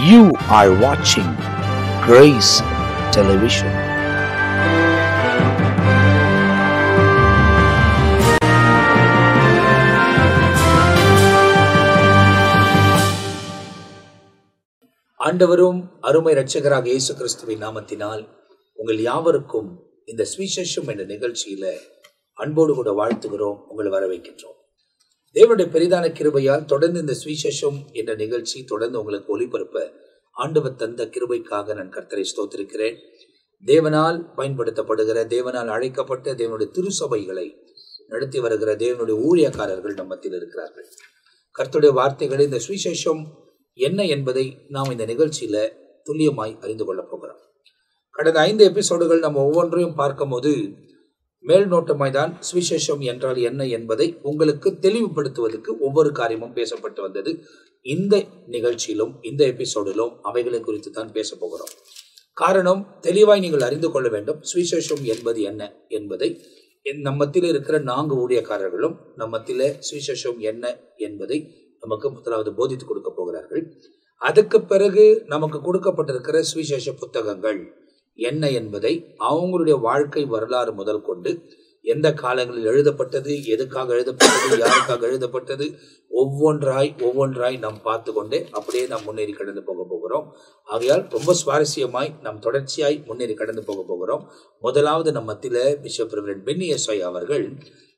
You are watching Grace Television. ஆண்டவரும் அருமை இரட்சகராக இயேசு கிறிஸ்துவின் நாமத்தினால் உங்கள் யாவருக்கும் இந்த சுவிசேஷம் என்ற நிகழ்ச்சியில அன்போடு கூட வாழ்த்துகிறோம், உங்களை வரவேற்கின்றோம். தேவனுடைய பெரிதான கிருபையால் தொடர்ந்து இந்த சுவிசேஷம் என்ற நிகழ்ச்சி தொடர்ந்து உங்களுக்கு ஒளிபரப்ப ஆண்டவர் தந்த கிருபைக்காக நான் கர்த்தரை ஸ்தோத்திரிக்கிறேன். தேவனால் பயன்படுத்தப்படுகிற, தேவனால் அழைக்கப்பட்ட தேவனுடைய திருச்சபைகளை நடத்தி வருகிற தேவனுடைய ஊழியக்காரர்கள் நம்ம மத்தியில் இருக்கிறார்கள். கர்த்தருடைய வார்த்தைகளை, இந்த சுவிசேஷம் என்ன என்பதை நாம் இந்த நிகழ்ச்சியில துல்லியமாய் அறிந்து கொள்ள போகிறோம். கடந்த 5 எபிசோடுகள் நம்ம ஒவ்வொன்றையும் பார்க்கும் போது மேல் நோட்டமாய் தான் சுவிசேஷம் என்றால் என்ன என்பதை உங்களுக்கு தெளிவுபடுத்துவதற்கு ஒவ்வொரு காரியமும் பேசப்பட்டு வந்தது. இந்த நிகழ்ச்சியிலும் இந்த எபிசோடிலும் அவைகளை குறித்து தான் பேச போகிறோம். காரணம், தெளிவாய் நீங்கள் அறிந்து கொள்ள வேண்டும் சுவிசேஷம் என்பது என்ன என்பதை. நம்மத்தில் இருக்கிற 4 ஊழியக்காரர்களும் நம்மத்தில சுவிசேஷம் என்ன என்பதை நமக்கு முதலாவது போதித்து கொடுக்க போகிறார்கள். அதுக்கு பிறகு நமக்கு கொடுக்கப்பட்டிருக்கிற சுவிசேஷ புத்தகங்கள் என்ன என்பதை அவங்களுடைய வாழ்க்கை வரலாறு முதல் கொண்டு எந்த காலங்களில் எழுதப்பட்டது, எதுக்காக எழுதப்பட்டது, யாருக்காக எழுதப்பட்டது, ஒவ்வொன்றாய் நாம் பார்த்து கொண்டே அப்படியே நாம் முன்னேறி கடந்து போக போகிறோம். ஆகையால் ரொம்ப சுவாரஸ்யமாய் நாம் தொடர்ச்சியாய் முன்னேறி கடந்து போக போகிறோம். முதலாவது நம்ம மத்தியில பிஷப் ரெவரண்ட் பென்னி எஸ்ஐ அவர்கள்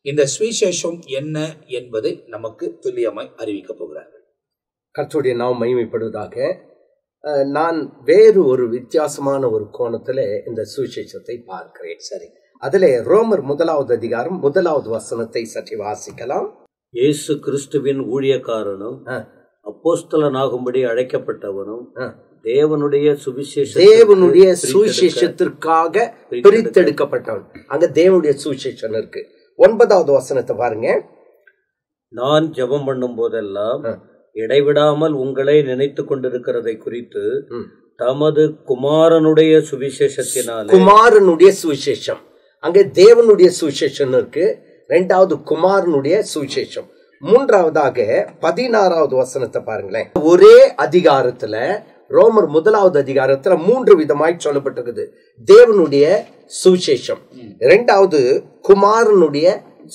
இந்த சுவிசேஷம் என்ன என்பதை நமக்கு துல்லியமாய் அறிவிக்க போகிறார்கள். கர்த்தருடைய நாமம் மகிமைப்படுவதாக. நான் வேறு ஒரு வித்தியாசமான ஒரு கோணத்துல இந்த சுவிசேஷத்தை பார்க்கிறேன். சரி, அதிலே ரோமர் 1வது அதிகாரம் 1வது வசனத்தை சற்று வாசிக்கலாம். இயேசு கிறிஸ்துவின் ஊழியக்காரனும் அப்போஸ்தலனாகும்படி அழைக்கப்பட்டவனும் தேவனுடைய சுவிசேஷத்திற்காக பிரித்தெடுக்கப்பட்டவன். அங்க தேவனுடைய சுவிசேஷம் இருக்கு. 9வது வசனத்தை பாருங்க. நான் ஜெபம் பண்ணும் போதெல்லாம் இடைவிடாமல் உங்களை நினைத்து கொண்டிருக்கிறதை குறித்து தமது குமாரனுடைய சுவிசேஷத்தினாலே. குமாரனுடைய சுவிசேஷம், அங்க தேவனுடைய சுவிசேஷம் இருக்கு. 2வது குமாரனுடைய சுவிசேஷம். 3வதாக 16வது வசனத்தை பாருங்களேன். ஒரே அதிகாரத்துல ரோமர் 1வது அதிகாரத்துல 3 விதமாய் சொல்லப்பட்டிருக்குது. தேவனுடைய சுவிசேஷம், 2வது குமாரனுடைய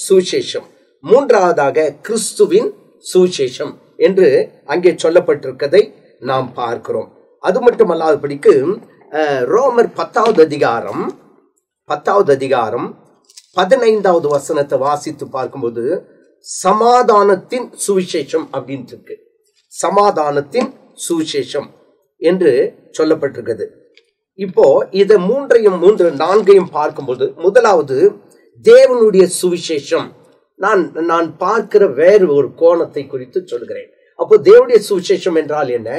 சுவிசேஷம், 3வதாக கிறிஸ்துவின் சுவிசேஷம் என்று அங்கே சொல்லப்பட்டிருக்கதை நாம் பார்க்கிறோம். அது மட்டுமல்லாதபடிக்கு ரோமர் 10வது அதிகாரம் 15வது வசனத்தை வாசித்து பார்க்கும்போது சமாதானத்தின் சுவிசேஷம் அப்படின்னு இருக்கு. சமாதானத்தின் சுவிசேஷம் என்று சொல்லப்பட்டிருக்கிறது. இப்போ இதை 4ஐயும் பார்க்கும்போது முதலாவது தேவனுடைய சுவிசேஷம். நான் பார்க்கிற வேறு ஒரு கோணத்தை குறித்து சொல்கிறேன். அப்போ தேவனுடைய சுவிசேஷம் என்றால் என்ன?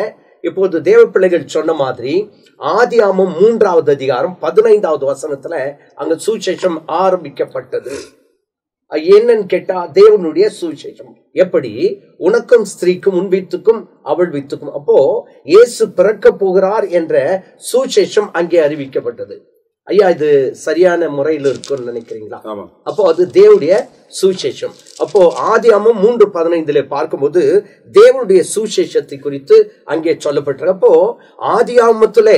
இப்போது தேவ பிள்ளைகள் சொன்ன மாதிரி ஆதியாகமம் 3வது அதிகாரம் 15வது வசனத்துல அங்க சுவிசேஷம் ஆரம்பிக்கப்பட்டது. என்னன்னு கேட்டா தேவனுடைய சுவிசேஷம். எப்படி? உனக்கும் ஸ்திரீக்கும் உன் வித்துக்கும் அவள் வித்துக்கும். அப்போ இயேசு பிறக்க போகிறார் என்ற சுவிசேஷம் அங்கே அறிவிக்கப்பட்டது. ஐயா, இது சரியான முறையில் இருக்குன்னு நினைக்கிறீங்களா? அப்போ அது தேவனுடைய சுவிசேஷம். அப்போ ஆதியாகமம் 3:15 பார்க்கும்போது தேவனுடைய சுவிசேஷத்தை குறித்து அங்கே சொல்லப்பட்டிருக்கு. அப்போ ஆதியாகமத்துல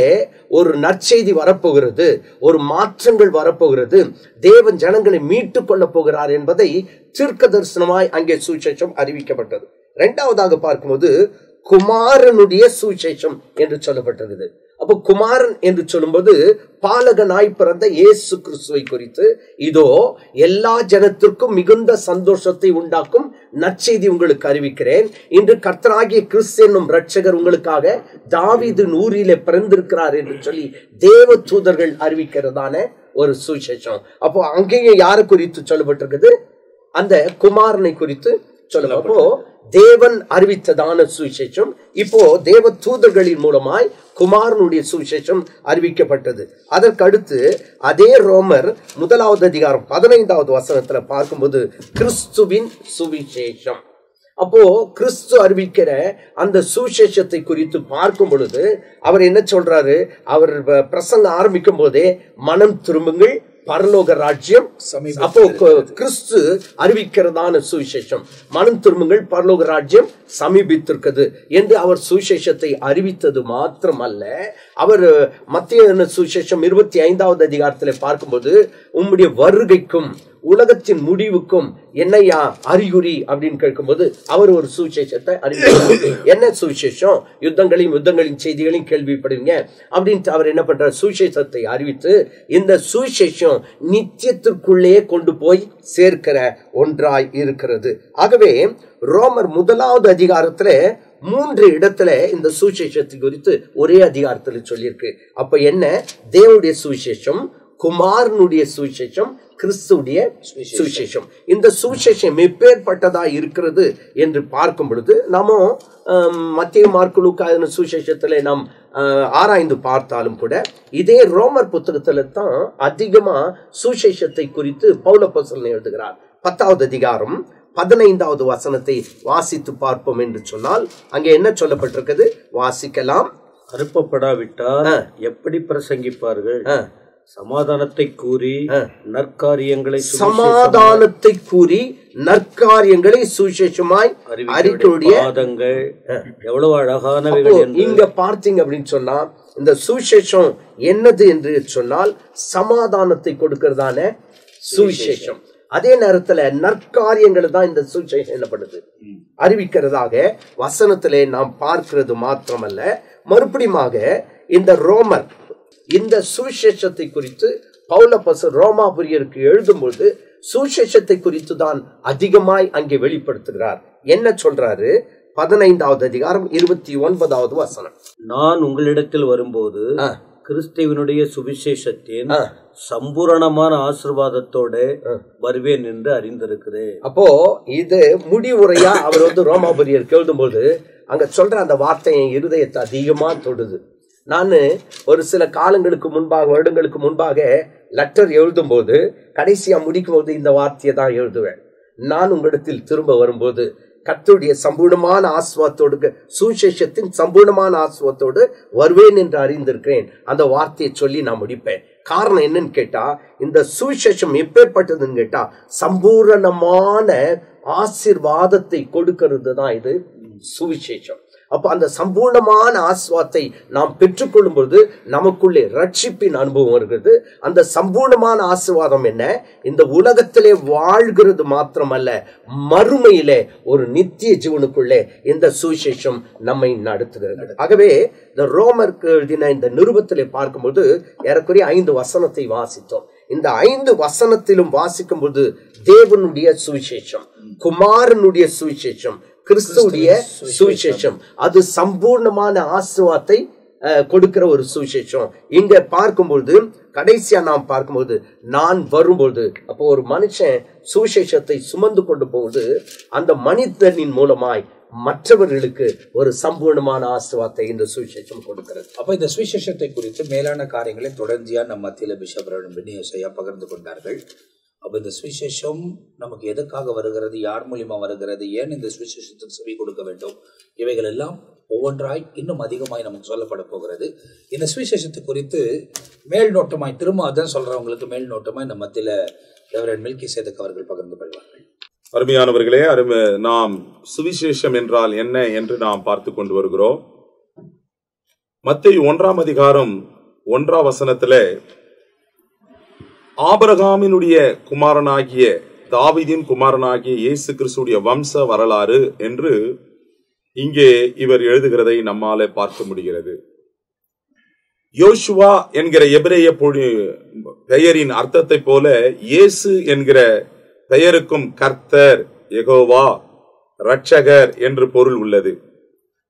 ஒரு நற்செய்தி வரப்போகிறது, ஒரு மாற்றங்கள் வரப்போகிறது, தேவன் ஜனங்களை மீட்டு கொள்ள போகிறார் என்பதை தீர்க்க தரிசனமாய் அங்கே சுவிசேஷம் அறிவிக்கப்பட்டது. 2வதாக பார்க்கும்போது குமாரனுடைய சுவிசேஷம் என்று சொல்லப்பட்டிருக்குது. அப்போ குமாரன் என்று சொல்லும்போது பாலகனாய் பிறந்த இயேசு கிறிஸ்துவை குறித்து, இதோ எல்லா ஜனத்திற்கும் மிகுந்த சந்தோஷத்தை உண்டாக்கும் நற்செய்தி உங்களுக்கு அறிவிக்கிறேன். இன்று கர்த்தராகிய கிறிஸ்து என்னும் இரட்சகர் உங்களுக்காக தாவீதின் ஊரிலே பிறந்திருக்கிறார் என்று சொல்லி தேவ தூதர்கள் அறிவிக்கிறதான ஒரு சுவிசேஷம். அப்போ அங்கேயும் யாரை குறித்து சொல்லப்பட்டிருக்குது? அந்த குமாரனை குறித்து சொல்ல. அப்போ தேவன் அறிவித்ததான சுவிசேஷம் இப்போ தேவ தூதர்களின் மூலமாய் குமாரனுடைய சுவிசேஷம் அறிவிக்கப்பட்டது. அதற்கு அடுத்து அதே ரோமர் 1வது அதிகாரம் 15வது வசனத்துல பார்க்கும்போது கிறிஸ்துவின் சுவிசேஷம். அப்போ கிறிஸ்து அறிவிக்கிற அந்த சுவிசேஷத்தை குறித்து பார்க்கும் பொழுது அவர் என்ன சொல்றாரு? அவர் பிரசங்க ஆரம்பிக்கும் போதே மனம் திரும்புங்கள், பரலோக ராஜ்யம் அப்போ கிறிஸ்து அறிவிக்கிறதான சுவிசேஷம், மனம் திரும்புங்கள் பரலோக ராஜ்யம் சமீபித்திருக்கிறது என்று அவர் சுவிசேஷத்தை அறிவித்தது மாத்திரமல்ல, அவர் மத்தேயு சுவிசேஷம் 25வது அதிகாரத்தில் பார்க்கும்போது உம்முடைய வருகைக்கும் உலகத்தின் முடிவுக்கும் என்னையா அறிகுறி அப்படின்னு கேட்கும்போது அவர் ஒரு சுவிசேஷத்தை அறிவிக்கிறார். என்ன சுவிசேஷம்? யுத்தங்களின் செய்திகளையும் கேள்விப்படுவீங்க அப்படின்ட்டு அவர் என்ன பண்றார்? சுவிசேஷத்தை அறிவித்து இந்த சுவிசேஷம் நித்தியத்திற்குள்ளே கொண்டு போய் சேர்க்கிற ஒன்றாய் இருக்கிறது. ஆகவே ரோமர் 1வது அதிகாரத்துல 3 இடத்துல இந்த சுவிசேஷத்தை குறித்து ஒரே அதிகாரத்தில் சொல்லியிருக்கு. அப்ப என்ன? தேவனுடைய சுவிசேஷம், குமாரனுடைய சுவிசேஷம், கிறிஸ்துடைய சுவிசேஷம். இந்த சுவிசேஷம் எப்பேற்பட்டதா இருக்கிறது என்று பார்க்கும் பொழுது நாம மத்தேயு, மார்க்கு, லூக்கா சுவிசேஷத்துல நாம் ஆராய்ந்து பார்த்தாலும் கூட இதே ரோமர் புத்தகத்துல தான் அதிகமா சுவிசேஷத்தை குறித்து பவுல் அப்போஸ்தலன் எழுதுகிறார். 10வது அதிகாரம் 15வது வசனத்தை வாசித்து பார்ப்போம் என்று சொன்னால் அங்கே என்ன சொல்லப்பட்டிருக்கிறது? வாசிக்கலாம். அனுப்பப்படாவிட்டால் எப்படி பிரசங்கிப்பார்கள்? சமாதானத்தை கூறி நற்காரியங்களை சுவிசேஷமாய் அறிக்கையுடைய பாதங்கள் எவ்வளவு அழகானவைகள். இங்க பார்த்தீங்க அப்படின்னு சொன்னா இந்த சுவிசேஷம் என்னது என்று சொன்னால் சமாதானத்தை கொடுக்கிறதான சுவிசேஷம். அதே நேரத்துல நற்காரியங்கள் தான் இந்த சுவிசேஷம் என்ன பண்ணுது? அறிவிக்கிறதாக வசனத்திலே நாம் பார்க்கிறது மாத்திரமல்ல, மறுபடியுமாக இந்த ரோமர் இந்த சுவிசேஷத்தை குறித்து பவுல் அப்போஸ்தலன் ரோமாபுரியருக்கு எழுதும்போது சுவிசேஷத்தை குறித்து தான் அதிகமாய் அங்கே வெளிப்படுத்துகிறார். என்ன சொல்றாரு? 15வது அதிகாரம் 29வது வசனம். நான் உங்களிடத்தில் வரும்போது கிறிஸ்துவினுடைய சுவிசேஷத்தின் சம்பூரணமான ஆசீர்வாதத்தோட வருவேன் என்று அறிந்திருக்கிறேன். அப்போ இது முடிவுரையா அவர் ரோமாபுரியருக்கு எழுதும்போது அங்க சொல்ற அந்த வார்த்தை என் இருதயத்தை அதிகமா தொடுது. நான் ஒரு சில காலங்களுக்கு முன்பாக, வருடங்களுக்கு முன்பாக லெட்டர் எழுதும் போது கடைசியா முடிக்கும் போது இந்த வார்த்தையை தான் எழுதுவேன். நான் உங்களிடத்தில் திரும்ப வரும்போது கர்த்தருடைய சம்பூர்ணமான ஆசீர்வாதத்தோடு, சுவிசேஷத்தின் சம்பூர்ணமான ஆசீர்வாதத்தோடு வருவேன் என்று அறிந்திருக்கிறேன். அந்த வார்த்தையை சொல்லி நான் முடிப்பேன். காரணம் என்னன்னு கேட்டா, இந்த சுவிசேஷம் எப்பேற்பட்டதுன்னு கேட்டா சம்பூரணமான ஆசீர்வாதத்தை கொடுக்கிறது தான் இது சுவிசேஷம். அப்ப அந்த சம்பூர்ணமான ஆசீர்வாதத்தை நாம் பெற்றுக்கொள்ளும் பொழுது நமக்குள்ளே ரட்சிப்பின் அனுபவம் வருகிறது. அந்த சம்பூர்ணமான ஆசீர்வாதம் என்ன? இந்த உலகத்திலே வாழ்கிறது மாத்திரமல்ல, மறுமையிலே ஒரு நித்திய ஜீவனுக்குள்ளே இந்த சுவிசேஷம் நம்மை நடத்துகிறது. ஆகவே இந்த ரோமருக்கு எழுதின இந்த நிருபத்திலே பார்க்கும்போது ஏறக்குறைய 5 வசனத்தை வாசித்தோம். இந்த 5 வசனத்திலும் வாசிக்கும் போது தேவனுடைய சுவிசேஷம், குமாரனுடைய சுவிசேஷம், கிறிஸ்துவுடைய சுவிசேஷம், அது சம்பூர்ணமான ஆசீர்வாதத்தை கொடுக்கிற ஒரு சுவிசேஷம். இங்க பார்க்கும்போது கடைசியா நாம் பார்க்கும்போது நான் வரும்போது, அப்போ ஒரு மனுஷன் சுவிசேஷத்தை சுமந்து கொண்டு போகுது, அந்த மனிதனின் மூலமாய் மற்றவர்களுக்கு ஒரு சம்பூர்ணமான ஆசீர்வாதத்தை இந்த சுவிசேஷம் கொடுக்கிறது. அப்ப இந்த சுவிசேஷத்தை குறித்து மேலான காரியங்களை தொடர்ச்சியா நம்ம மத்தியில பிஷப் பெனியோசையா பகிர்ந்து கொண்டார்கள். அப்ப இந்த சுவிசேஷம் நமக்கு எதுக்காக வருகிறது, யார் மூலியமா வருகிறது, ஏன் இந்த சுவிசேஷத்துக்கு செவி கொடுக்க வேண்டும், இவைகள் எல்லாம் ஒவ்வொன்றாய் இன்னும் அதிகமாய் நமக்கு சொல்லப்பட போகிறது. இந்த சுவிசேஷத்தை குறித்து மேல் நோட்டமாய், திரும்ப அதான் சொல்றவங்களுக்கு மேல் நோட்டமாய் நம்ம மத்தியில ரெவரண்ட் மெல்கிசேதக் அவர்கள் பகிர்ந்து கொள்வார்கள். அருமையானவர்களே, நாம் சுவிசேஷம் என்றால் என்ன என்று நாம் பார்த்து கொண்டு வருகிறோம். மத்தேயு 1ஆம் அதிகாரம் 1ஆம் வசனத்திலே ஆபிரகாமினுடைய குமாரனாகிய தாவீதின் குமாரனாகிய இயேசு கிறிஸ்துடைய வம்ச வரலாறு என்று இங்கே இவர் எழுதுகிறதை நம்மாலே பார்க்க முடிகிறது. யோசுவா என்கிற எபிரேய பெயரின் அர்த்தத்தை போல இயேசு என்கிற பெயருக்கும் கர்த்தர், யெகோவா, இரட்சகர் என்று பொருள் உள்ளது.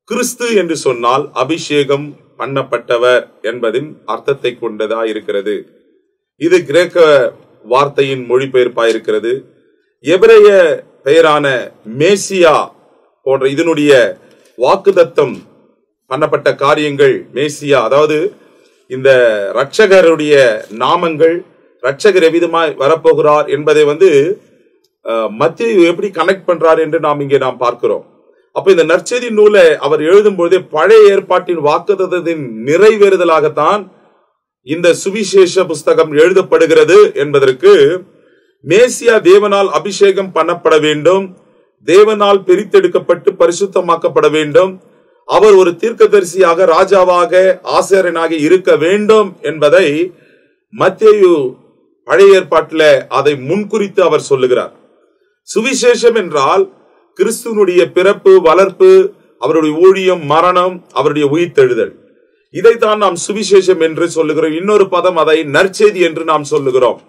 கிறிஸ்து என்று சொன்னால் அபிஷேகம் பண்ணப்பட்டவர் என்பதின் அர்த்தத்தை கொண்டதா இருக்கிறது. இது கிரேக்க வார்த்தையின் மொழிபெயர்ப்பாயிருக்கிறது. எபிரேய பெயரான மேசியா போன்ற இதனுடைய வாக்குதத்தம் பண்ணப்பட்ட காரியங்கள், மேசியா அதாவது இந்த இரட்சகருடைய நாமங்கள், இரட்சகர் எவ்விதமாய் வரப்போகிறார் என்பதை மத்தேயு எப்படி கனெக்ட் பண்றார் என்று நாம் பார்க்கிறோம். அப்ப இந்த நற்செய்தி நூலை அவர் எழுதும் பொழுதே பழைய ஏற்பாட்டின் வாக்குதத்தத்தின் நிறைவேறுதலாகத்தான் இந்த சுவிசேஷ புஸ்தகம் எழுதப்படுகிறது என்பதற்கு மேசியா தேவனால் அபிஷேகம் பண்ணப்பட வேண்டும், தேவனால் பிரித்தெடுக்கப்பட்டு பரிசுத்தமாக்கப்பட வேண்டும், அவர் ஒரு தீர்க்கதரிசியாக ராஜாவாக ஆசாரியனாக இருக்க வேண்டும் என்பதை மத்தேயு பழைய ஏற்பாட்டில் அதை முன்குறித்து அவர் சொல்லுகிறார். சுவிசேஷம் என்றால் கிறிஸ்துவனுடைய பிறப்பு, வளர்ப்பு, அவருடைய ஊழியம், மரணம், அவருடைய உயிர்த்தெழுதல், இதைத்தான் நாம் சுவிசேஷம் என்று சொல்லுகிறோம். இன்னொரு பதம் அதை நற்செய்தி என்று நாம் சொல்லுகிறோம்.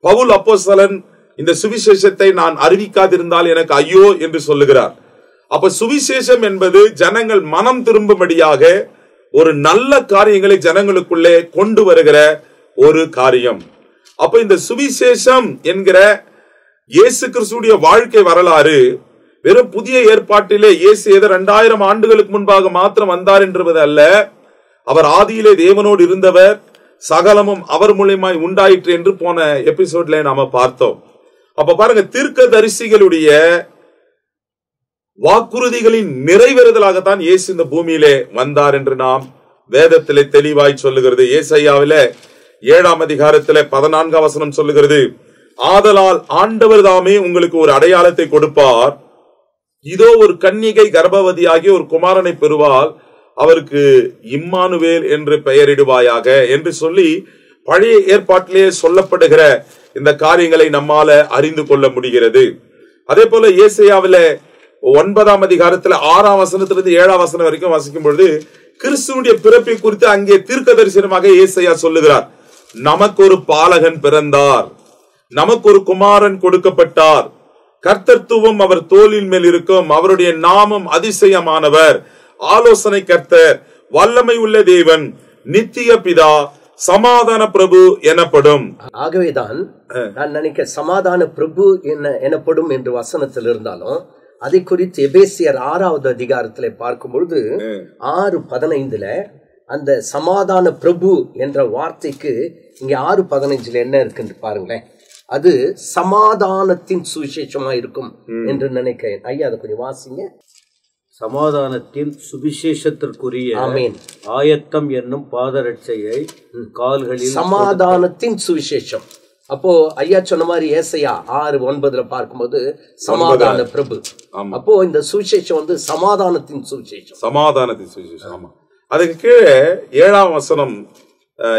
பவுல் அப்போஸ்தலன் இந்த சுவிசேஷத்தை நான் அறிவிக்காதிருந்தால் எனக்கு ஐயோ என்று சொல்லுகிறார். அப்ப சுவிசேஷம் என்பது ஜனங்கள் மனம் திரும்பும்படியாக ஒரு நல்ல காரியங்களை ஜனங்களுக்குள்ளே கொண்டு வருகிற ஒரு காரியம். அப்ப இந்த சுவிசேஷம் என்கிற இயேசு கிறிஸ்துடைய வாழ்க்கை வரலாறு வெறும் புதிய ஏற்பாட்டிலே இயேசு 2000 ஆண்டுகளுக்கு முன்பாக மாத்திரம் வந்தார் என்பது அல்ல. அவர் ஆதியிலே தேவனோடு இருந்தவர், சகலமும் அவர் மூலமாய் உண்டாயிற்று என்று போன எபிசோட்ல நாம பார்த்தோம். அப்ப பாருங்க, தீர்க்கதரிசிகளுடைய வாக்குறுதிகளின் நிறைவேறுதலாகத்தான் இயேசு இந்த பூமியிலே வந்தார் என்று நாம் வேதத்திலே தெளிவாய் சொல்லுகிறது. ஏசாயாவிலே 7ஆம் அதிகாரத்திலே 14ஆம் வசனம் சொல்லுகிறது, ஆதலால் ஆண்டவர் தாமே உங்களுக்கு ஒரு அடையாளத்தை கொடுப்பார், இதோ ஒரு கன்னிகை கர்ப்பவதியாகி ஒரு குமாரனை பெறுவாள், அவருக்கு இம்மானுவேல் என்று பெயரிடுவாயாக என்று சொல்லி பழைய ஏற்பாட்டிலே சொல்லப்படுகிற இந்த காரியங்களை நம்மால அறிந்து கொள்ள முடிகிறது. அதே போல ஏசாயாவில 9ஆம் அதிகாரத்துல 6ஆம் வசனத்திலிருந்து 7ஆம் வசனம் வரைக்கும் வாசிக்கும் பொழுது கிறிஸ்துவனுடைய பிறப்பை குறித்து அங்கே தீர்க்க தரிசனமாக ஏசாயா சொல்லுகிறார். நமக்கு ஒரு பாலகன் பிறந்தார், நமக்கு ஒரு குமாரன் கொடுக்கப்பட்டார், கர்த்தத்துவம் அவர் தோளின் மேல் இருக்கும், அவருடைய நாமம் அதிசயமானவர், ஆலோசனை கர்த்தர், வல்லமை உள்ள தேவன், நித்திய பிதா, சமாதான பிரபு எனப்படும். ஆகவேதான் நான் நினைக்க சமாதான பிரபு எனப்படும் என்று வசனத்தில் இருந்தாலும் அதை குறித்து எபேசியர் 6ஆவது அதிகாரத்திலே பார்க்கும் பொழுது 6:15 அந்த சமாதான பிரபு என்ற வார்த்தைக்கு இங்க 6:15 என்ன இருக்குன்னு பாருங்களேன். அது சமாதானத்தின் சுவிசேஷமா இருக்கும் என்று நினைக்கிறேன். ஐயா அதை கொஞ்சம் வாசிங்க. சமாதானத்தின் சுவிசேஷத்திற்குரிய ஆயத்தம் என்னும் பாதரட்சையை கால்களில், சமாதானத்தின் சுவிசேஷம். அப்போ ஐயா சொன்ன மாதிரி ஏசாயா 6:9 பார்க்கும்போது சமாதான பிரபு. அப்போ இந்த சுவிசேஷம் வந்து சமாதானத்தின் சுவிசேஷம். சமாதானத்தின் சுவிசேஷம். ஆமா. அதுக்கு கீழே 7ஆம் வசனம்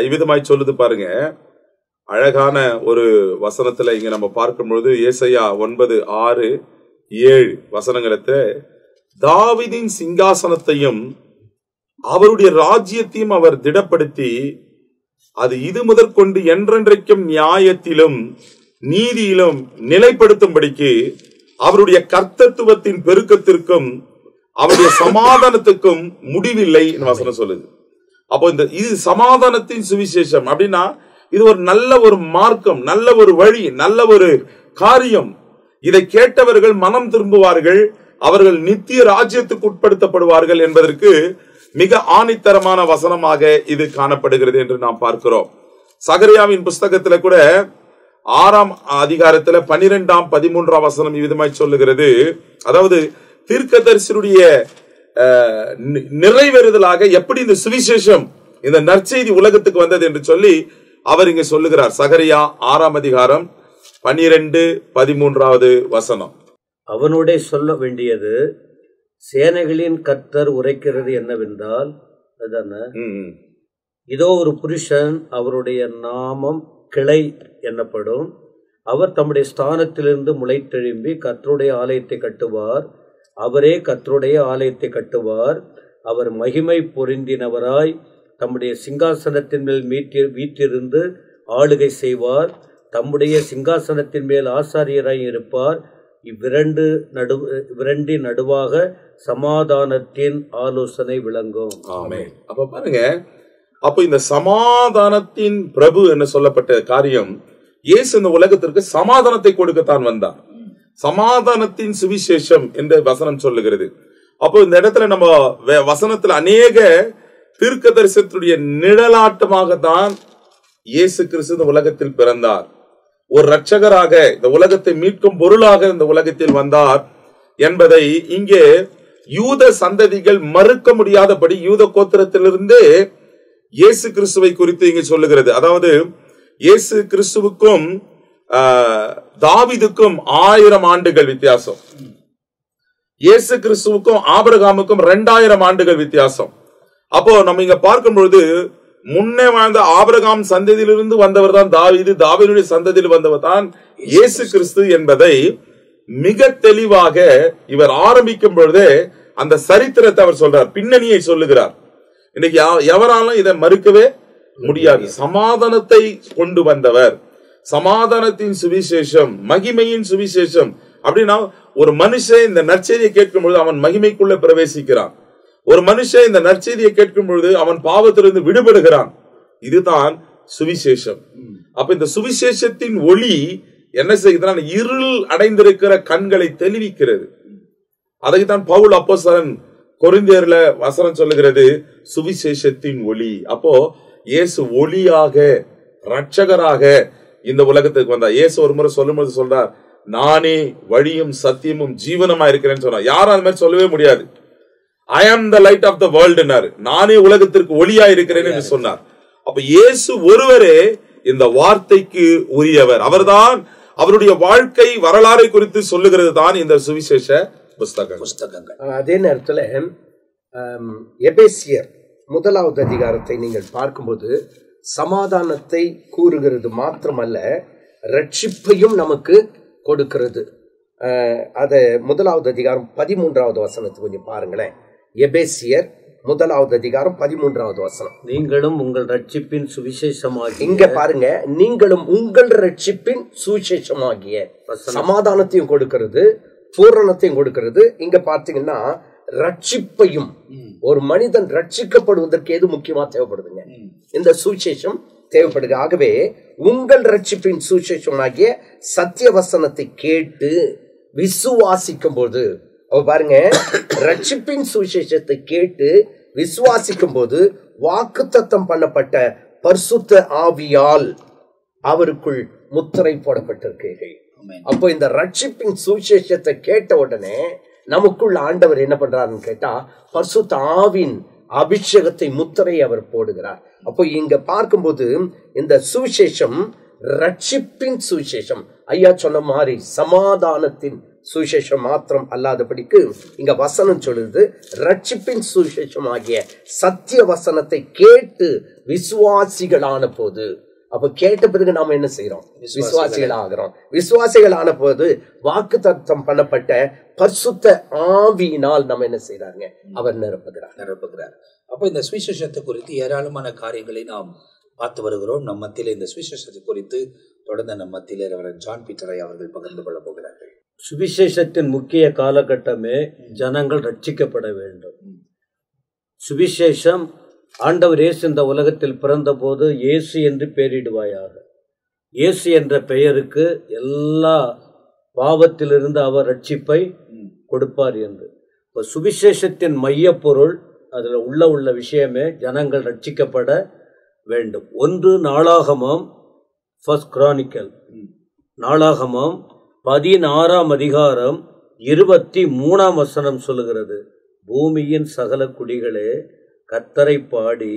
இவ்விதமாய் சொல்லுது பாருங்க. அழகான ஒரு வசனத்துல இங்க நம்ம பார்க்கும் பொழுது ஏசாயா 9:6-7 வசனங்களத்துல தாவீதின் சிங்காசனத்தையும் அவருடைய ராஜ்யத்தையும் அவர் திடப்படுத்தி அது இது முதற்கொண்டு என்றென்றைக்கும் நியாயத்திலும் நீதியிலும் நிலைப்படுத்தும்படிக்கு அவருடைய கர்த்தத்துவத்தின் பெருக்கத்திற்கும் அவருடைய சமாதானத்துக்கும் முடிவில்லை வசனம் சொல்லுது. அப்போ இது சமாதானத்தின் சுவிசேஷம் அப்படின்னா இது ஒரு நல்ல ஒரு மார்க்கம், நல்ல ஒரு வழி, நல்ல ஒரு காரியம். இதை கேட்டவர்கள் மனம் திரும்புவார்கள், அவர்கள் நித்திய ராஜ்யத்துக்கு உட்படுத்தப்படுவார்கள் என்பதற்கு மிக ஆணித்தரமான வசனமாக இது காணப்படுகிறது என்று நாம் பார்க்கிறோம். சகரியாவின் புஸ்தகத்துல கூட 6ஆம் அதிகாரத்துல 12ஆம் 13ஆம் வசனம் இவ்விதமாய் சொல்லுகிறது. அதாவது தீர்க்கதரிசியுடைய நிறைவேறுதலாக எப்படி இந்த சுவிசேஷம், இந்த நற்செய்தி உலகத்துக்கு வந்தது என்று சொல்லி அவர் இங்க சொல்லுகிறார். சகரியா 6ஆம் அதிகாரம் 12-13 வசனம். அவனுடைய சொல்ல வேண்டியது சேனைகளின் கர்த்தர் உரைக்கிறது என்னவென்றால், இதோ ஒரு புருஷன், அவருடைய நாமம் கிளை எனப்படும், அவர் தம்முடைய ஸ்தானத்திலிருந்து முளைத்தெழும்பி கர்த்தருடைய ஆலயத்தை கட்டுவார், அவரே கர்த்தருடைய ஆலயத்தை கட்டுவார், அவர் மகிமை பொருந்தினவராய் தம்முடைய சிங்காசனத்தின் மேல் வீற்றிருந்து ஆளுகை செய்வார், தம்முடைய சிங்காசனத்தின் மேல் ஆசாரியராய் இருப்பார், இவ்விரண்டி நடுவாக சமாதானத்தின் ஆலோசனை விளங்கும். ஆமென். அப்ப பாருங்க, அப்ப இந்த சமாதானத்தின் பிரபு என்ன சொல்லப்பட்ட காரியம், இயேசு இந்த உலகத்திற்கு சமாதானத்தை கொடுக்கத்தான் வந்தார். சமாதானத்தின் சுவிசேஷம் என்று வசனம் சொல்லுகிறது. அப்போ இந்த இடத்துல நம்ம வசனத்துல அநேக தீர்க்க தரிசனத்துடைய நிழலாட்டமாகத்தான் இயேசு கிறிஸ்து இந்த உலகத்தில் பிறந்தார். ஒரு இரட்சகராக இந்த உலகத்தை மீட்கும் பொருளாக இந்த உலகத்தில் வந்தார் என்பதை இங்கே யூத சந்ததிகள் மறுக்க முடியாதபடி யூத கோத்திரத்திலிருந்து இயேசு கிறிஸ்துவை குறித்து இங்கு சொல்லுகிறது. அதாவது இயேசு கிறிஸ்துவுக்கும் தாவீதுக்கும் 1000 ஆண்டுகள் வித்தியாசம். இயேசு கிறிஸ்துவுக்கும் ஆபிரகாமுக்கும் 2000 ஆண்டுகள் வித்தியாசம். அப்போ நம்ம இங்க பார்க்கும் பொழுது முன்னே வாழ்ந்த ஆபிரகாம் சந்ததியிலிருந்து வந்தவர் தான் தாவீது, தாவீதுடைய சந்ததியில் வந்தவர் தான் இயேசு கிறிஸ்து என்பதை மிக தெளிவாக இவர் ஆரம்பிக்கும் பொழுதே அந்த சரித்திரத்தை அவர் சொல்றார், பின்னணியை சொல்லுகிறார். இன்னைக்கு எவராலும் இதை மறுக்கவே முடியாது. சமாதானத்தை கொண்டு வந்தவர், சமாதானத்தின் சுவிசேஷம், மகிமையின் சுவிசேஷம். அப்படின்னா ஒரு மனுஷன் இந்த நற்செய்தியை கேட்கும் பொழுது அவன் மகிமைக்குள்ள பிரவேசிக்கிறான். ஒரு மனுஷன் இந்த நற்செய்தியை கேட்கும் பொழுது அவன் பாவத்திலிருந்து விடுபடுகிறான். இதுதான் சுவிசேஷம். அப்ப இந்த சுவிசேஷத்தின் ஒளி என்ன செய்யுதுன்னா இருள் அடைந்திருக்கிற கண்களை தெளிவிக்கிறது. அதைத்தான் பவுல் அப்போஸ்தலன் கொரிந்தியர்ல வசனம் சொல்லுகிறது, சுவிசேஷத்தின் ஒளி. அப்போ இயேசு ஒளியாக இரட்சகராக இந்த உலகத்துக்கு வந்தார். இயேசு ஒரு முறை சொல்லும்போது சொல்றார், நானே வழியும் சத்தியமும் ஜீவனமா இருக்கிறேன்னு சொன்னார். யாரும் அது மாதிரி சொல்லவே முடியாது. I am the light of the world, நானே உலகத்திற்கு ஒளியா இருக்கிறேன் என்று சொன்னார். அப்ப இயேசு ஒருவரே இந்த வார்த்தைக்கு உரியவர். அவர்தான் அவருடைய வாழ்க்கை வரலாறை குறித்து சொல்லுகிறது தான் இந்த சுவிசேஷ புஸ்தகங்கள். அதே நேரத்தில் எபேசியர் 1வது அதிகாரத்தை நீங்கள் பார்க்கும்போது சமாதானத்தை கூறுகிறது மாத்திரமல்ல, ரட்சிப்பையும் நமக்கு கொடுக்கிறது. அதை 1வது அதிகாரம் 13வது வசனத்தை கொஞ்சம் பாருங்களேன். எபேசியர் 1வது அதிகாரம் 13வது வசனம். நீங்களும் உங்கள் ரட்சிப்பின் சுவிசேஷமாகிய, இங்க பாருங்க, நீங்களும் உங்கள் ரட்சிப்பின் சுவிசேஷமாகிய, சமாதானத்தையும் கொடுக்கிறது, பூரணத்தையும் கொடுக்கிறது. இங்க பார்த்தீங்கன்னா ரட்சிப்பையும், ஒரு மனிதன் ரட்சிக்கப்படுவதற்கு எது முக்கியமா தேவைப்படுதுங்க? இந்த சுவிசேஷம் தேவைப்படுது. ஆகவே உங்கள் ரட்சிப்பின் சுவிசேஷமாகிய சத்திய வசனத்தை கேட்டு விசுவாசிக்கும் போது, பாருங்க, ரட்சிப்பின் சுவிசேஷத்தை கேட்டு விசுவாசிக்கும் போது வாக்குத்தத்தம் பண்ணப்பட்ட பரிசுத்த ஆவியால் அவருக்குள் முத்திரை போடப்பட்டிருக்கிறீர்கள். அப்போ இந்த ரட்சிப்பின் சுவிசேஷத்தை கேட்ட உடனே நமக்குள்ள ஆண்டவர் என்ன பண்றாருன்னு கேட்டா, பரிசுத்த ஆவின் அபிஷேகத்தை, முத்திரை அவர் போடுகிறார். அப்போ இங்க பார்க்கும்போது இந்த சுவிசேஷம் ரட்சிப்பின் சுவிசேஷம். ஐயா சொன்ன மாதிரி சமாதானத்தின் சுவிசேஷம் மாத்திரம் அல்லாதபடிக்கு இங்க வசனம் சொல்லுது, ரட்சிப்பின் சுவிசேஷம் ஆகிய சத்திய வசனத்தை கேட்டு விசுவாசிகளான போது. அப்ப கேட்ட பிறகு நாம என்ன செய்யறோம்? விசுவாசிகள் ஆகிறோம். விசுவாசிகள் ஆன போது வாக்குத்தத்தம் பண்ணப்பட்ட பரிசுத்த ஆவியினால் நம்ம என்ன செய்யறாங்க? அவர் நிரப்புகிறார். அப்ப இந்த சுவிசேஷத்தை குறித்து ஏராளமான காரியங்களை நாம் பார்த்து வருகிறோம். நம் மத்தியில இந்த சுவிசேஷத்தை குறித்து தொடர்ந்து நம் மத்தியில ரெவரண்ட் ஜான் பீட்டரை அவர்கள் பகிர்ந்து கொள்ள போகிறார்கள். சுவிசேஷத்தின் முக்கிய காலகட்டமே ஜனங்கள் ரட்சிக்கப்பட வேண்டும். சுவிசேஷம், ஆண்டவர் இயேசு இந்த உலகத்தில் பிறந்த போது இயேசு என்று பெயரிடுவாயாக, இயேசு என்ற பெயருக்கு எல்லா பாவத்திலிருந்து அவர் ரட்சிப்பை கொடுப்பார் என்று. இப்போ சுவிசேஷத்தின் மைய பொருள், அதில் உள்ள விஷயமே ஜனங்கள் ரட்சிக்கப்பட வேண்டும். ஒன்று நாளாகமம், ஃபர்ஸ்ட் கிரானிக்கல், நாளாகமம் 16ஆம் அதிகாரம் 23ஆம் வசனம் சொல்லுகிறது, பூமியின் சகல குடிகளே கர்த்தரை பாடி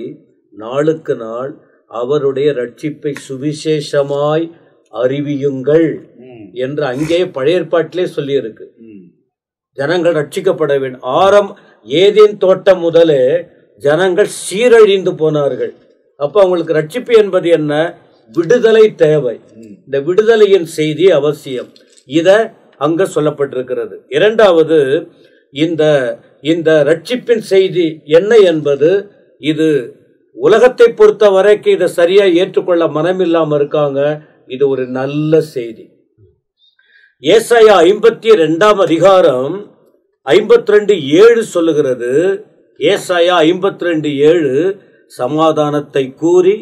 நாளுக்கு நாள் அவருடைய ரட்சிப்பை சுவிசேஷமாய் அறிவியுங்கள் என்று அங்கே பழைய ஏற்பாட்டிலே சொல்லியிருக்கு. ஜனங்கள் ரட்சிக்கப்பட வேண்டும். ஏதேன் தோட்டம் முதலே ஜனங்கள் சீரழிந்து போனார்கள். அப்போ அவங்களுக்கு ரட்சிப்பு என்பது என்ன? விடுதலை தேவை. இந்த விடுதலையின் செய்தி அவசியம். இத அங்க சொல்லப்பட்டிருக்கிறது. இரண்டாவது, இந்த ரட்சிப்பின் செய்தி என்ன என்பது, இது உலகத்தை பொறுத்த வரைக்கும் இதை சரியா ஏற்றுக்கொள்ள மனமில்லாம இருக்காங்க. இது ஒரு நல்ல செய்தி. ஏசாயா 52ஆம் அதிகாரம் 52:7 சொல்லுகிறது. ஏசாயா 52:7, சமாதானத்தை கூறி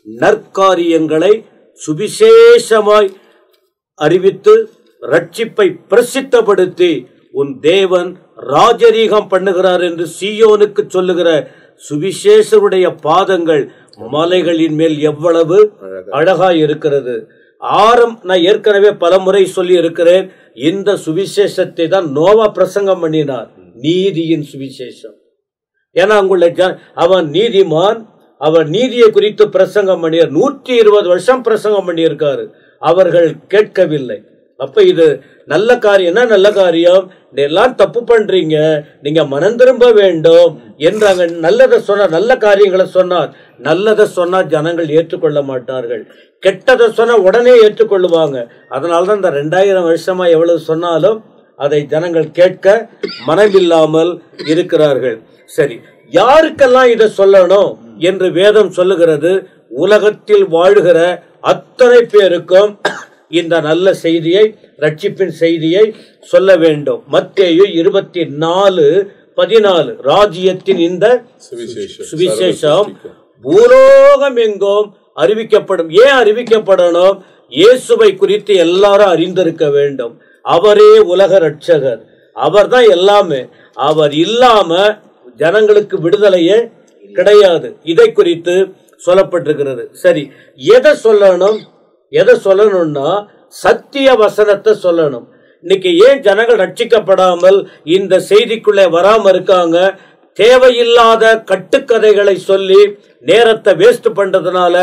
நற்காரியங்களை சுவிசேஷமாய் அறிவித்து ரட்சிப்பை பிரசித்தப்படுத்தி உன் தேவன் ராஜரீகம் பண்ணுகிறார் என்று சீயோனுக்கு சொல்லுகிற சுவிசேஷருடைய பாதங்கள் மலைகளின் மேல் எவ்வளவு அழகாய் இருக்கிறது. நான் ஏற்கனவே பலமுறை சொல்லி இருக்கிறேன், இந்த சுவிசேஷத்தை தான் நோவா பிரசங்கம் பண்ணினார், நீதியின் சுவிசேஷம். ஏன்னா அவன் நீதிமான், அவர் நீதியை குறித்து பிரசங்கம் பண்ணியார். 120 வருஷம் பிரசங்கம் பண்ணியிருக்காரு. அவர்கள் கேட்கவில்லை. அப்ப இது நல்ல காரியம்னா நல்ல காரியம், எல்லாம் தப்பு பண்றீங்க, நீங்க மனம் திரும்ப வேண்டும் என்றாங்க. நல்லதை சொன்னார், நல்ல காரியங்களை சொன்னார். நல்லதை சொன்னா ஜனங்கள் ஏற்றுக்கொள்ள மாட்டார்கள், கெட்டதை சொன்னா உடனே ஏற்றுக்கொள்ளுவாங்க. அதனால்தான் இந்த 2000 வருஷமா எவ்வளவு சொன்னாலும் அதை ஜனங்கள் கேட்க மனமில்லாமல் இருக்கிறார்கள். சரி, யாருக்கெல்லாம் இதை சொல்லணும் என்று வேதம் சொல்லுகிறது? உலகத்தில் வாழ்கிற அத்தனை பேருக்கும் இந்த நல்ல செய்தியை, ரட்சிப்பின் செய்தியை சொல்ல வேண்டும். மத்தேயு 24:14 ராஜ்யத்தின் இந்த சுவிசேஷம் பூலோகம் எங்கும் அறிவிக்கப்படும். ஏன் அறிவிக்கப்படணும்? இயேசுவை குறித்து எல்லாரும் அறிந்திருக்க வேண்டும். அவரே உலக ரட்சகர், அவர் தான் எல்லாமே. அவர் இல்லாம ஜனங்களுக்கு விடுதலையே கிடையாது. இதை குறித்து சொல்லப்பட்டிருக்கிறது. சரி, எதை சொல்லணும்? எதை சொல்லணும்னா சத்திய வசனத்தை சொல்லணும். இன்னைக்கு ஏன் ஜனங்கள் ரட்சிக்கப்படாமல் இந்த செய்திக்குள்ளே வராம இருக்காங்க? தேவையில்லாத கட்டுக்கதைகளை சொல்லி நேரத்தை வேஸ்ட் பண்றதுனால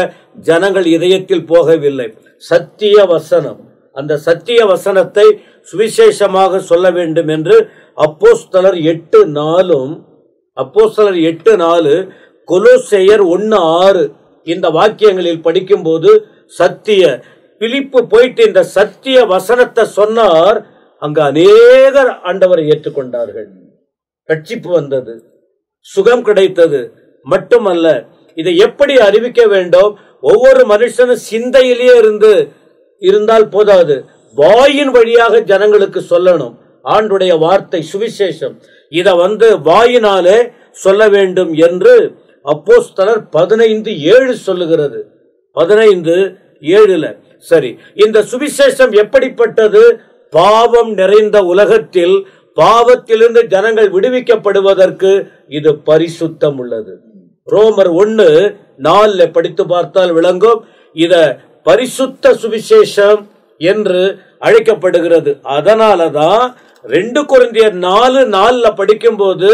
ஜனங்கள் இதயத்தில் போகவில்லை. சத்திய வசனம், அந்த சத்திய வசனத்தை சுவிசேஷமாக சொல்ல வேண்டும் என்று அப்போஸ்தலர் 8:4 கொலோசையர் 1:6 இந்த வாக்கியங்களில் படிக்கும் போது சத்திய பிலிப்பு போயிட்டு இந்த சத்திய வசனத்தை சொன்னார். அங்க அநேகர் ஆண்டவரை ஏற்றுக்கொண்டார்கள். ரட்சிப்பு வந்தது, சுகம் கிடைத்தது. மட்டுமல்ல, இதை எப்படி அறிவிக்க வேண்டும்? ஒவ்வொரு மனுஷனும் சிந்தையிலேயே இருந்தால் போதாது, வாயின் வழியாக ஜனங்களுக்கு சொல்லணும். ஆண்டுடைய வார்த்தை சுவிசேஷம், இத வாயினாலே சொல்ல வேண்டும் என்று அப்போஸ்தலர் 15:7 சொல்லுகிறது. 15:7. சரி, இந்த சுவிசேஷம் எப்படிப்பட்டது? பாவம் நிறைந்த உலகத்தில் பாவத்திலிருந்து ஜனங்கள் விடுவிக்கப்படுவதற்கு இது பரிசுத்தம் உள்ளது. ரோமர் 1:4 படித்து பார்த்தால் விளங்கும். இத பரிசுத்த சுவிசேஷம் என்று அழைக்கப்படுகிறது. அதனாலதான் 2 கொரிந்தியர் 4:4 படிக்கும் போது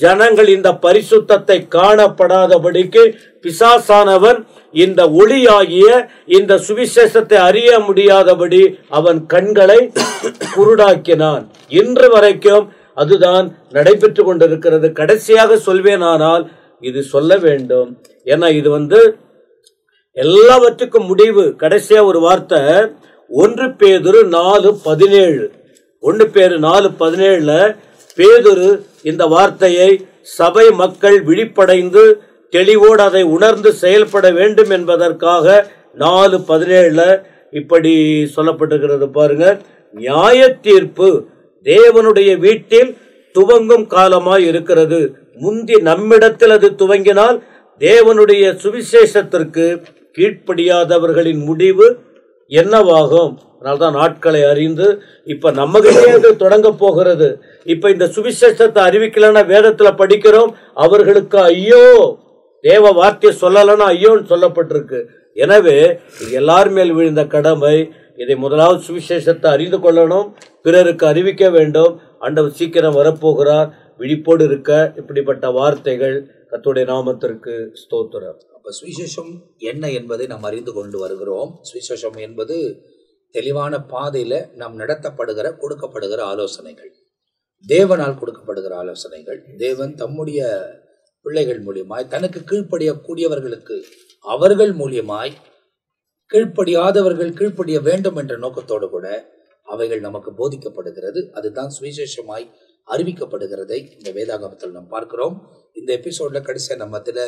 ஜனங்கள் இந்த பரிசுத்தத்தை காணப்படாதபடிக்கு பிசாசானவன் இந்த ஒளியாகிய இந்த சுவிசேஷத்தை அறிய முடியாதபடி அவன் கண்களை குருடாக்கினான். இன்று வரைக்கும் அதுதான் நடைபெற்று கொண்டிருக்கிறது. கடைசியாக சொல்வேனானால் இது சொல்ல வேண்டும். ஏன்னா இது எல்லாவற்றுக்கும் முடிவு. கடைசியா ஒரு வார்த்தை 1 பேதுரு 4:17 1 பேதுரு 4:17 பேதுரு இந்த வார்த்தையை சபை மக்கள் விழிப்படைந்து தெளிவோடு அதை உணர்ந்து செயல்பட வேண்டும் என்பதற்காக 4:17 இப்படி சொல்லப்பட்டிருக்கிறது. பாருங்க, நியாய தீர்ப்பு தேவனுடைய வீட்டில் துவங்கும் காலமாய் இருக்கிறது. முந்தி நம்மிடத்தில் அது துவங்கினால் தேவனுடைய சுவிசேஷத்திற்கு கீழ்ப்படியாதவர்களின் முடிவு என்னவாகும்? அதனால்தான் நாட்களை அறிந்து இப்ப நம்மகிட்டே அது தொடங்க போகிறது. இப்ப இந்த சுவிசேஷத்தை அறிவிக்கலன்னா வேதத்துல படிக்கிறோம், அவர்களுக்கு ஐயோ, தேவ வார்த்தையை சொல்லலன்னா ஐயோன்னு சொல்லப்பட்டிருக்கு. எனவே எல்லார் மேல் விழுந்த கடமை, இதை முதலாவது சுவிசேஷத்தை அறிந்து கொள்ளணும், பிறருக்கு அறிவிக்க வேண்டும். ஆண்டவர் சீக்கிரம் வரப்போகிறார், விழிப்போடு இருக்க. இப்படிப்பட்ட வார்த்தைகள் கர்த்தருடைய நாமத்திற்கு ஸ்தோத்திரம். அப்ப சுவிசேஷம் என்ன என்பதை நாம் அறிந்து கொண்டு வருகிறோம். சுவிசேஷம் என்பது தெளிவான பாதையில நாம் நடத்தப்படுகிற, கொடுக்கப்படுகிற ஆலோசனைகள், தேவனால் கொடுக்கப்படுகிற ஆலோசனைகள். தேவன் தம்முடைய பிள்ளைகள் மூலியமாய் தனக்கு கீழ்ப்படியக்கூடியவர்களுக்கு அவர்கள் மூலியமாய் கீழ்ப்படியாதவர்கள் கீழ்ப்படிய வேண்டும் என்ற நோக்கத்தோடு கூட அவைகள் நமக்கு போதிக்கப்படுகிறது. அதுதான் சுவிசேஷமாய் அறிவிக்கப்படுகிறதை இந்த வேதாகமத்தில் நாம் பார்க்கிறோம். இந்த எபிசோட்ல கடைசியா நம்மத்துல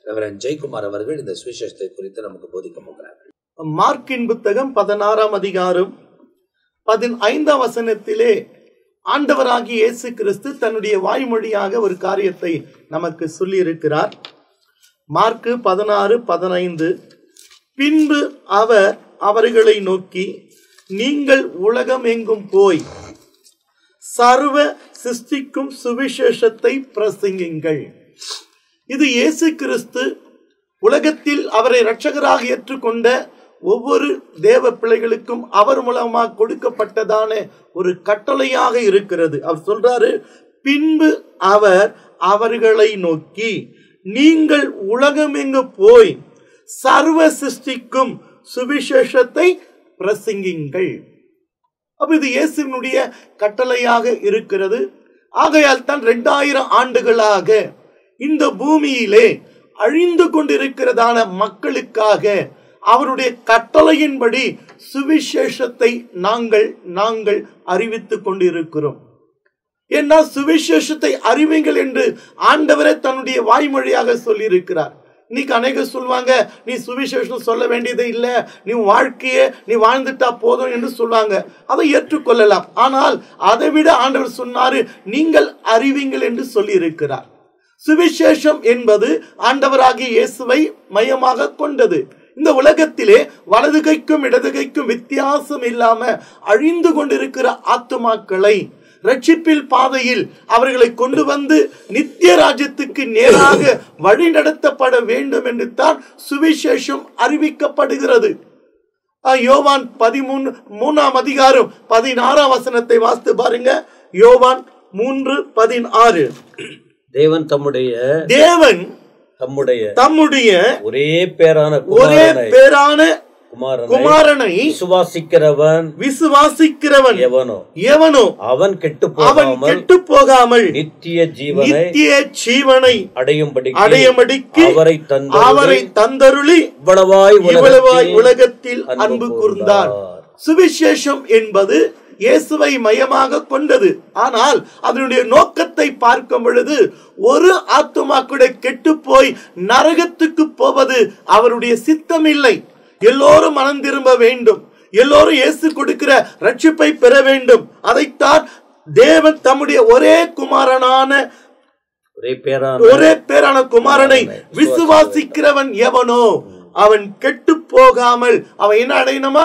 ரெவரண்ட் ஜெயக்குமார் அவர்கள் இந்த சுவிசேஷத்தை குறித்து நமக்கு போதிக்க போகிறார்கள். மார்க்கின் புத்தகம் 16ஆம் அதிகாரம் 15ஆம் வசனத்திலே ஆண்டவராகிய இயேசு கிறிஸ்து தன்னுடைய வாய்மொழியாக ஒரு காரியத்தை நமக்கு சொல்லி இருக்கிறார். மார்க்கு 16:15 பின்பு அவர் அவர்களை நோக்கி, நீங்கள் உலகம் எங்கும் போய் சர்வ சிருஷ்டிக்கும் சுவிசேஷத்தை பிரசங்கியுங்கள். இது இயேசு கிறிஸ்து உலகத்தில் அவரை இரட்சகராக ஏற்றுக்கொண்ட ஒவ்வொரு தேவ பிள்ளைகளுக்கும் அவர் மூலமாக கொடுக்கப்பட்டதான ஒரு கட்டளையாக இருக்கிறது. அவர் சொல்றாரு, பின்பு அவர் அவர்களை நோக்கி, நீங்கள் உலகமெங்கு போய் சர்வ சிருஷ்டிக்கும் சுவிசேஷத்தை பிரசங்கிங்கள். அப்ப இது இயேசுவினுடைய கட்டளையாக இருக்கிறது. ஆகையால் தான் 2000 ஆண்டுகளாக இந்த பூமியிலே அழிந்து கொண்டிருக்கிறதான மக்களுக்காக அவருடைய கட்டளையின்படி சுவிசேஷத்தை நாங்கள் அறிவித்துக் கொண்டிருக்கிறோம். ஏன்னா சுவிசேஷத்தை அறிவிங்கள் என்று ஆண்டவரே தன்னுடைய வாய்மொழியாக சொல்லி இருக்கிறார். இன்னைக்கு அநேகர் சொல்லுவாங்க, நீ சுவிசேஷம் சொல்ல வேண்டியதே இல்லை, நீ வாழ்க்கையே நீ வாழ்ந்துட்டா போதும் என்று சொல்லுவாங்க. அதை ஏற்றுக்கொள்ளலாம். ஆனால் அதை விட ஆண்டவர் சொன்னாரு, நீங்கள் அறிவிங்கள் என்று சொல்லி இருக்கிறார். சுவிசேஷம் என்பது ஆண்டவராகிய இயேசுவை மையமாக கொண்டது. இந்த உலகத்திலே வலது கைக்கும் இடது கைக்கும் வித்தியாசம் இல்லாம அழிந்து கொண்டிருக்கிற ஆத்துமாக்களை ரட்சிப்பில் பாதையில் அவர்களை கொண்டு வந்து நித்திய ராஜ்யத்துக்கு நேராக வழி நடத்தப்பட வேண்டும் என்று தான் சுவிசேஷம் அறிவிக்கப்படுகிறது. யோவான் 13ஆம் அதிகாரம் 16ஆம் வசனத்தை வாசித்து பாருங்க. யோவான் 3:16. தேவன் தம்முடைய ஒரே பேரான குமாரனை விசுவாசிக்கிறவன் எவனோ அவன் கெட்டு போகாமல் நித்திய ஜீவனை அடையும்படிக்கு அவரை தந்தருளி இவ்வளவாய் உலகத்தில் அன்பு கூர்ந்தார். சுவிசேஷம் என்பது இயேசுவை மையமாக கொண்டது. ஆனால் அதனுடைய நோக்கத்தை பார்க்கும் பொழுது ஒரு ஆத்துமா கூட கெட்டு போய் நரகத்துக்கு போவது அவருடைய சித்தம் இல்லை. எல்லோரும் மனம் திரும்ப வேண்டும், எல்லோரும் இயேசு கொடுக்கிற ரட்சிப்பை பெற வேண்டும். அதைத்தான் தேவன் தம்முடைய ஒரே பேரான குமாரனை விசுவாசிக்கிறவன் எவனோ அவன் கெட்டு போகாமல் அவன் என்ன அடையணுமா?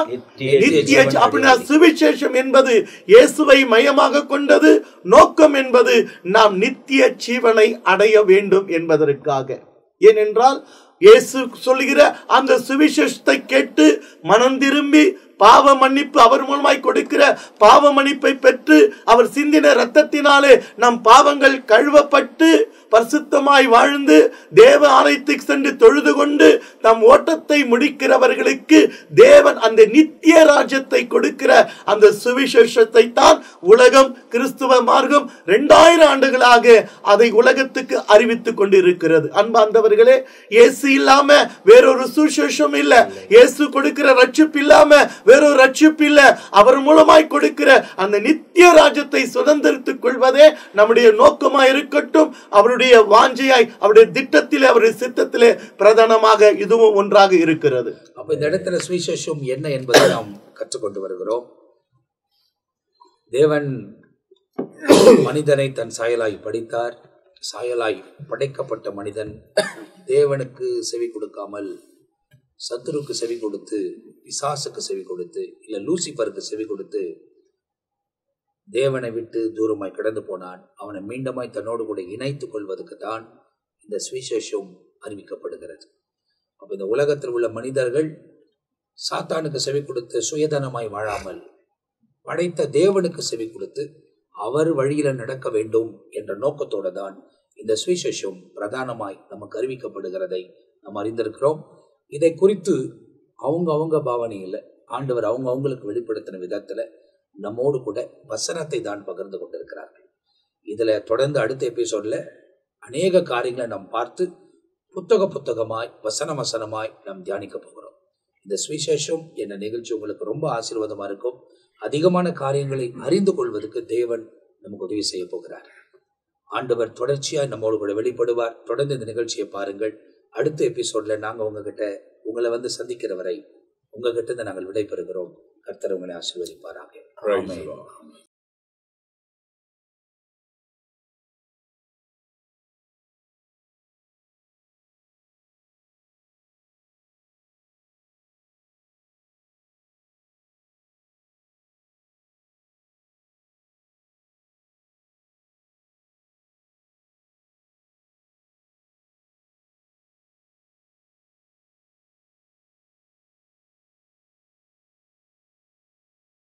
நித்திய. அப்படின்னா சுவிசேஷம் என்பது இயேசுவை மையமாக கொண்டது. நோக்கம் என்பது நாம் நித்திய ஜீவனை அடைய வேண்டும் என்பதற்காக. ஏனென்றால் இயேசு சொல்லுகிற அந்த சுவிசேஷத்தை கேட்டு மனம் திரும்பி பாவ மன்னிப்பு அவர் மூலமாய் கொடுக்கிற பாவ மன்னிப்பை பெற்று அவர் சிந்தின இரத்தத்தினாலே நம் பாவங்கள் கழுவப்பட்டு பரிசுத்தமாய் வாழ்ந்து தேவ ஆலயத்துக்கு சென்று தொழுது கொண்டு நம் ஓட்டத்தை முடிக்கிறவர்களுக்கு தேவன் அந்த நித்திய ராஜ்யத்தை கொடுக்கிற அந்த சுவிசேஷத்தை தான் உலகம் கிறிஸ்துவ மார்க்கம் 2000 ஆண்டுகளாக அதை உலகத்துக்கு அறிவித்துக் கொண்டிருக்கிறது. அன்பார்ந்தவர்களே, இயேசு இல்லாம வேறொரு சுவிசேஷம் இல்ல. இயேசு கொடுக்கிற ரட்சிப்பு இல்லாம வேறொரு ரட்சிப்பு இல்ல. அவர் மூலமாய் கொடுக்கிற அந்த நித்திய ராஜ்யத்தை சுதந்திரித்துக் கொள்வதே நம்முடைய நோக்கமாய் இருக்கட்டும். அவருடைய வாஞ்சையாய் அவருடைய திட்டத்திலே அவருடைய சித்தத்திலே பிரதானமாக இதுவும் ஒன்றாக இருக்கிறது. அப்ப இந்த இடத்துல சுவிசேஷம் என்ன என்பதை நாம் கற்றுக்கொண்டு வருகிறோம். தேவன் மனிதனை தன் சாயலாய் படைத்தார். சாயலாய் படைக்கப்பட்ட மனிதன் தேவனுக்கு செவி கொடுக்காமல் சத்துருக்கு செவி கொடுத்து, பிசாசுக்கு செவி கொடுத்து, இல்ல லூசிபருக்கு செவி கொடுத்து தேவனை விட்டு தூரமாய் கடந்து போனான். அவனை மீண்டுமாய் தன்னோடு கூட இணைத்துக் கொள்வதற்கு தான் இந்த சுவிசேஷம் அறிவிக்கப்படுகிறது. அப்ப இந்த உலகத்தில் உள்ள மனிதர்கள் சாத்தானுக்கு செவி கொடுத்து சுயதனமாய் வாழாமல் படைத்த தேவனுக்கு செவி கொடுத்து அவர் வழியில நடக்க வேண்டும் என்ற நோக்கத்தோடு தான் இந்த சுவிசேஷம் பிரதானமாய் நமக்கு அறிவிக்கப்படுகிறதை நாம் அறிந்திருக்கிறோம். இதை குறித்து அவங்க பாவனையில் ஆண்டவர் அவங்களுக்கு வெளிப்படுத்தின விதத்துல நம்மோடு கூட வசனத்தை தான் பகிர்ந்து கொண்டிருக்கிறார்கள். இதுல தொடர்ந்து அடுத்த எபிசோட்ல அநேக காரியங்களை நாம் பார்த்து புத்தகமாய் வசனமாய் நாம் தியானிக்க போகிறோம். இந்த சுவிசேஷம் என்ற நிகழ்ச்சி உங்களுக்கு ரொம்ப ஆசீர்வாதமா இருக்கும். அதிகமான காரியங்களை அறிந்து கொள்வதற்கு தேவன் நமக்கு உதவி செய்ய போகிறார். ஆண்டவர் தொடர்ச்சியாய் நம்மோடு கூட வெளிப்படுவார். தொடர்ந்து இந்த நிகழ்ச்சியை பாருங்கள். அடுத்த எபிசோட்ல நாங்க உங்களை சந்திக்கிற வரை உங்ககிட்ட நாங்கள் விடைபெறுகிறோம். கர்த்தர் உங்களை ஆசீர்வதிப்பாராக. ஆமென்.